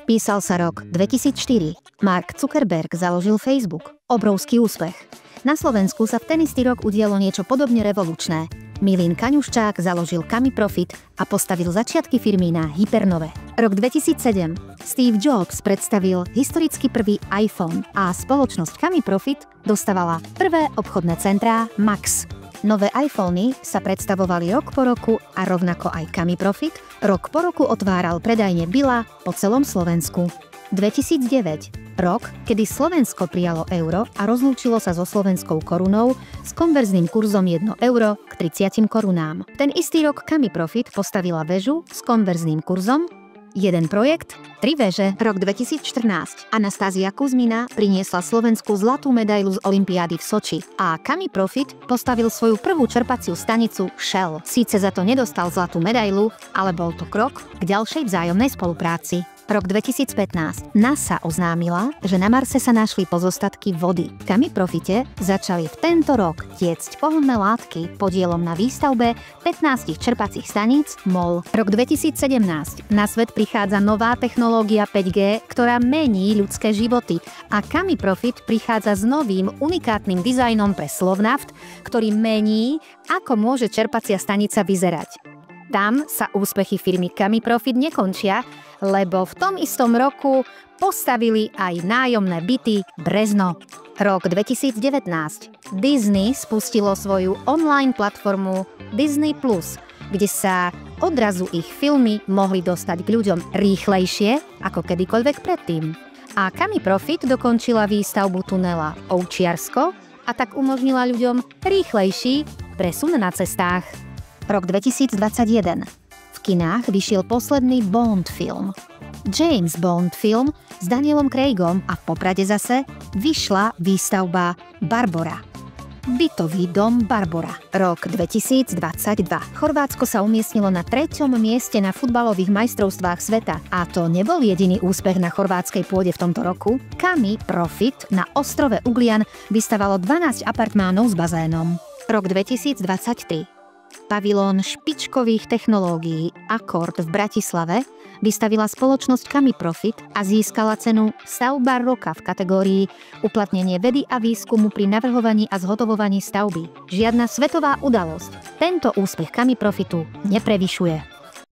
Písal sa rok 2004. Mark Zuckerberg založil Facebook. Obrovský úspech. Na Slovensku sa v ten istý rok udialo niečo podobne revolučné. Milín Kaňuščák založil Kamiprofit a postavil začiatky firmy na hypernove. Rok 2007. Steve Jobs predstavil historicky prvý iPhone a spoločnosť Kamiprofit dostávala prvé obchodné centrá Max. Nové iPhony sa predstavovali rok po roku a rovnako aj Kamiprofit rok po roku otváral predajne Billa po celom Slovensku. 2009. Rok, kedy Slovensko prijalo euro a rozlúčilo sa so slovenskou korunou s konverzným kurzom 1 euro k 30 korunám. Ten istý rok Kamiprofit postavila väžu s konverzným kurzom 1 projekt, 3 väže. Rok 2014. Anastázia Kuzmina priniesla Slovensku zlatú medailu z olympiády v Soči a Kamiprofit postavil svoju prvú čerpaciu stanicu Shell. Síce za to nedostal zlatú medailu, ale bol to krok k ďalšej vzájomnej spolupráci. Rok 2015. NASA oznámila, že na Marse sa našli pozostatky vody. V Kamiprofite začali v tento rok tiecť pohonné látky podielom na výstavbe 15 čerpacích staníc MOL. Rok 2017. Na svet prichádza nová technológia 5G, ktorá mení ľudské životy a Kamiprofit prichádza s novým unikátnym dizajnom pre Slovnaft, ktorý mení, ako môže čerpacia stanica vyzerať. Tam sa úspechy firmy Kamiprofit nekončia, lebo v tom istom roku postavili aj nájomné byty Brezno. Rok 2019. Disney spustilo svoju online platformu Disney+, kde sa odrazu ich filmy mohli dostať k ľuďom rýchlejšie ako kedykoľvek predtým. A Kamiprofit dokončila výstavbu tunela Ovčiarsko a tak umožnila ľuďom rýchlejší presun na cestách. Rok 2021. V kinách vyšiel posledný Bond film. James Bond film s Danielom Craigom a v Poprade zase vyšla výstavba Barbora. Bytový dom Barbora. Rok 2022. Chorvátsko sa umiestnilo na 3. mieste na futbalových majstrovstvách sveta. A to nebol jediný úspech na chorvátskej pôde v tomto roku. Kamiprofit na ostrove Uglian vystavalo 12 apartmánov s bazénom. Rok 2023. Pavilón špičkových technológií Akord v Bratislave vystavila spoločnosť Kamiprofit a získala cenu Stavba roka v kategórii uplatnenie vedy a výskumu pri navrhovaní a zhotovovaní stavby. Žiadna svetová udalosť tento úspech Kamiprofitu neprevyšuje.